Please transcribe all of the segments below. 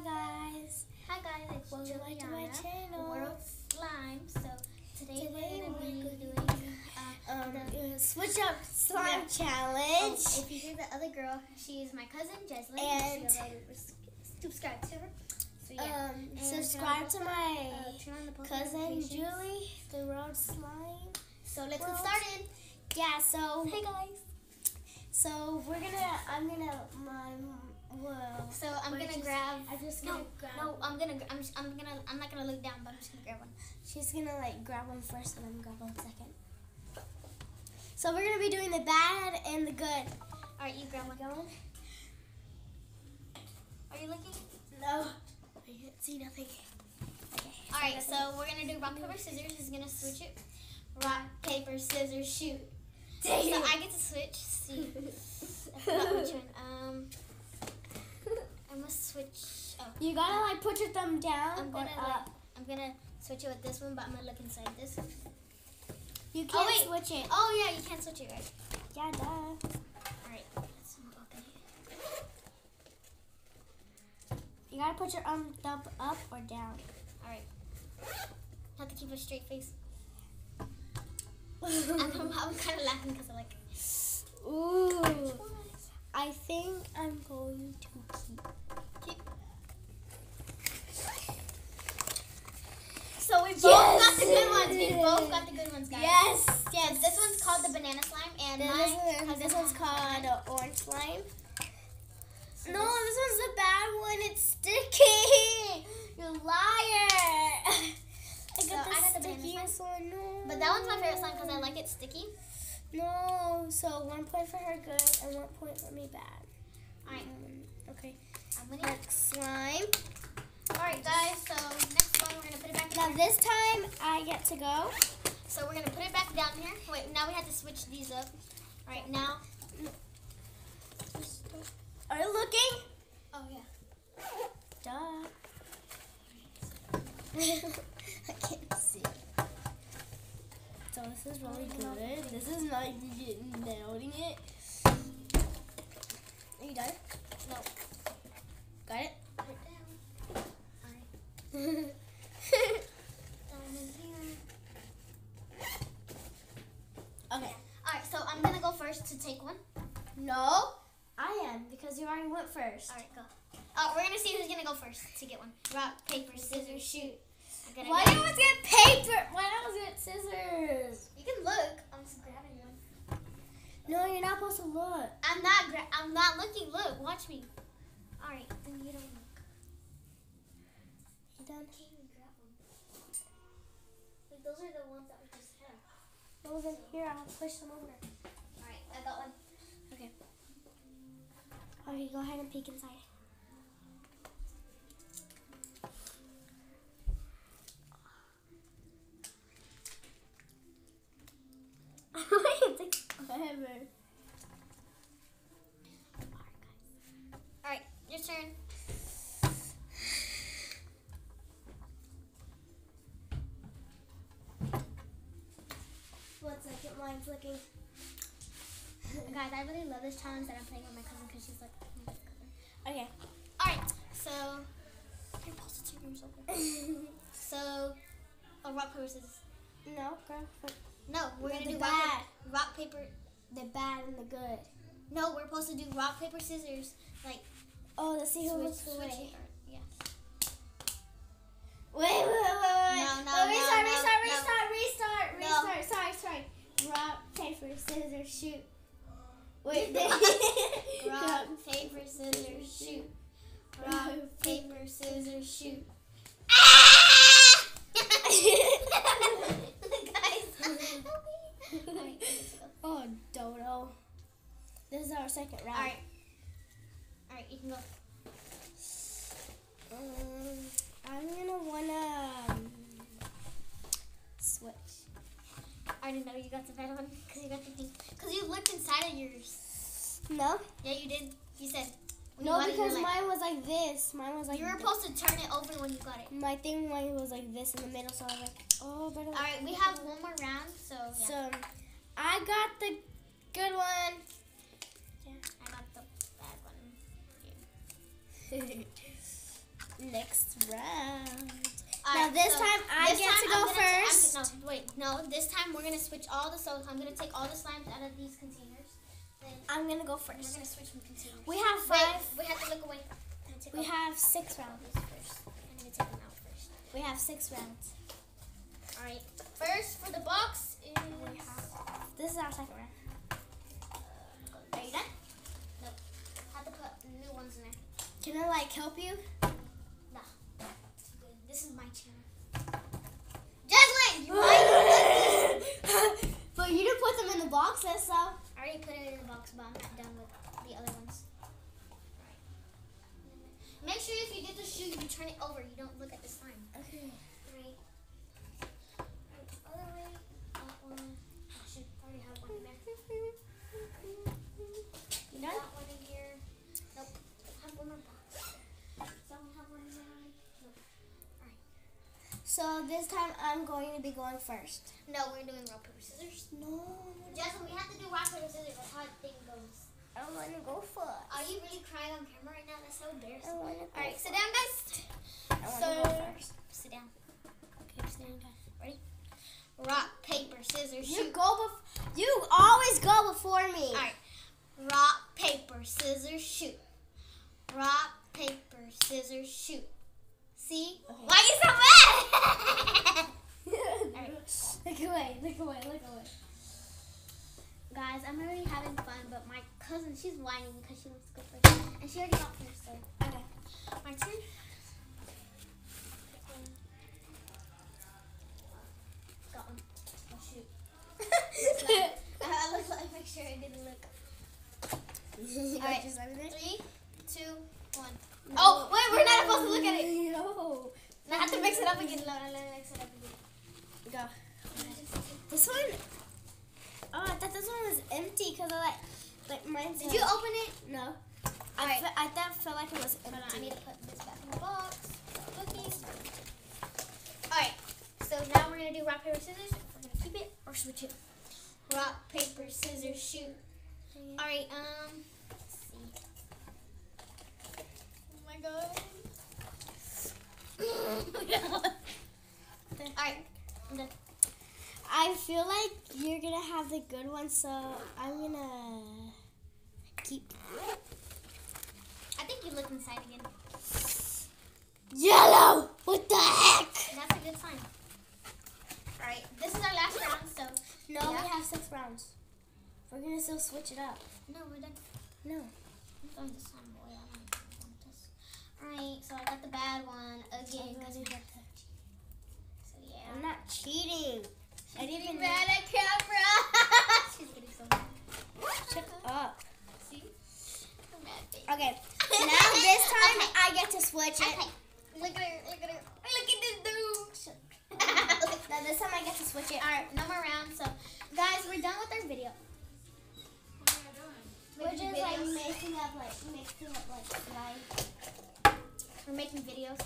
guys. Hi guys, it's Welcome back to my Juliana, channel. World Slime. So today we're going to be doing Switch up slime Oh, challenge. if you hear the other girl, she's my cousin Jeslyn. And- Subscribe to her. So yeah, and subscribe to my turn on the post cousin notifications. Julie, the World Slime. So let's World. get started. Yeah. So Hey guys. So we're gonna. I'm gonna. Well. So I'm gonna grab. I'm just No, gonna grab. no, I'm not gonna look down, but I'm just gonna grab one. She's gonna like grab one first and then grab one second. So we're gonna be doing the bad and the good. All right, you grab one. Are you looking? No, I can't see nothing. Okay. All right, so we're gonna do rock paper scissors. Who's gonna switch it? Rock paper scissors shoot. Dang So it. I get to switch. See, I forgot which one. I must switch. Oh, You gotta like put your thumb down or up. I'm gonna switch it with this one, but I'm gonna look inside this. You Oh, can't wait. switch it. Oh yeah, you can't switch it, right? Yeah, duh. All right, let's open it. You gotta put your thumb up or down. All right. Have to keep a straight face. I'm kind of laughing because I like. Ooh. I think I'm going to keep. So we both got the good ones. We both got the good ones, guys. Yes. Yes. This one's called the banana slime, and This one's called orange slime. So No, this one's the bad one. It's sticky. You liar. I got I got the banana stickiest one. No. But that one's my favorite slime because I like it sticky. No. So 1 point for her good and 1 point for me bad. All right. Okay. I'm winning. Next slime. All right, guys. So next one, we're gonna put it back. Now Down. this time I get to go. So we're gonna put it back down here. Wait, now we have to switch these up. All right, now. Are you looking? Oh yeah. Duh. I can't see. So this is really good. This is not nailing it. Are you done? No. Got it? Put it down. All right. Down in here. Okay. All right. So I'm gonna go first to take one. No, I am because you already went first. All right, go. We're gonna see who's gonna go first to get one. Rock, paper, scissors, shoot. I'm gonna Why go. do you always get paper? Why do you always get scissors? You can look. I'm just grabbing one. No, you're not supposed to look. I'm not looking. Look, watch me. All right, then you don't look. You done? Can't even grab them. Like those are the ones that we just had. Those in here, I'll push them over. All right, I got one. Okay. Okay, go ahead and peek inside. It takes forever. All right, your turn. One second, mine's looking. Guys, I really love this challenge that I'm playing with my cousin because she's like my best cousin. Okay. All right, so your positives over. So, rock paper scissors. No, girl. No, we're gonna The do bad. rock paper. The bad and the good. No, we're supposed to do rock paper scissors. Like Oh, let's see who switch, looks away. switch it. Yeah. Wait. No, Restart. No. Sorry. Rock, paper, scissors, shoot. Wait. Rock, paper, scissors, shoot. Rock, paper, scissors, shoot. Guys. Oh, Dodo. This is our second round. All right, you can go. I'm gonna wanna switch. I didn't know you got the bad one because you got the thing. Because you looked inside of yours. No. Yeah, you did. You said. when you No, got it, you were because like- mine was like this. Mine was like. You were supposed to turn it over when you got it. My thing mine was like this in the middle, so I was like, oh, but. All right, we have one more round, so yeah. So, I got the good one. I got the bad one. next round. All Now right, this so time I this get time to go I'm gonna first. No, this time we're gonna switch all the. So I'm gonna take all the slimes out of these containers. Then I'm gonna go we're first. gonna switch from containers. We have Wait, 5. we have to look away. I'm gonna take We all have 6 rounds. these first. I'm gonna take them out first. We have 6 rounds. All right. First for the box is. This is our second round. Are you done? Nope. Have to put new ones in there. Can I like help you? No. This is my channel. Jaslyn, you might. But you didn't put them in the boxes, so. I already put it in the box, but I'm not done with the other ones. Alright. Make sure if you get the shoe, you turn it over. You don't look at the slime. Okay. Right. Other way. That one. I should already have one in there. You done? That one in here. Nope. I have one more box. Does that one have one in there already? Nope. Alright. So this time I'm going to be going first. No, we're doing rock, paper, scissors. No. Jasmine, we have to do rock, paper, scissors. That's how the thing goes. I want to go first. Are you really crying on camera right now? That's so embarrassing. I want to go Alright, sit down, guys. I want to go first. Sit down. Okay, I'm standing down. Ready? Rock, paper, scissors, You shoot. go You always go before me. Alright. Rock, paper, scissors, shoot. Rock, paper, scissors, shoot. See? Okay. Why are you so mad? Look away, look away, look away. Guys, I'm already having fun, but my cousin, she's whining because she wants to go first. And she already got first, so. Okay. My turn. Got one. Oh, shoot. I look like, make sure I didn't look. Alright. Just over there? 3, 2, 1. No. Oh, wait, we're not supposed to look at it. No. I have to mix it up again. Let me mix it up again. Go. This one? Oh, I thought this one was empty because I like mine's. Did you open it? No. Alright. I felt like it was empty. Hold on, I need to put this back in the box. Cookies. Alright, so now we're going to do rock, paper, scissors. We're going to keep it or switch it. Rock, paper, scissors, shoot. Alright, let's see. Oh my god. Alright, I'm done. I feel like you're gonna have the good one, so I'm gonna keep. I think you look inside again. Yellow! What the heck? That's a good sign. Alright, this is our last round, so. No, Yeah. we have 6 rounds. We're gonna still switch it up. No, we're done. No. I'm throwing this on, boy. I don't want this. Alright, so I got the bad one again. So yeah. I'm not cheating. I didn't even mad at camera. She's getting so mad. Shut up. See? I'm mad, baby. Okay. Now this time I get to switch it. Okay. Look at her. Look at her. Look at this dude. Now this time I get to switch it. Alright, no more rounds. So, guys, we're done with our video. We're just Making like videos. mixing up like slime. We're making videos.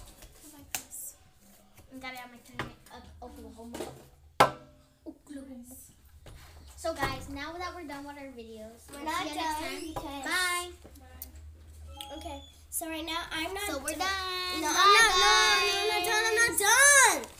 Like this. And got it on my turn. Oklahoma. So guys, now that we're done with our videos, We're we'll not see you next done time. because- Bye. Okay. So right now I'm not So we're done. done. No, Bye, I'm not done. I'm not done.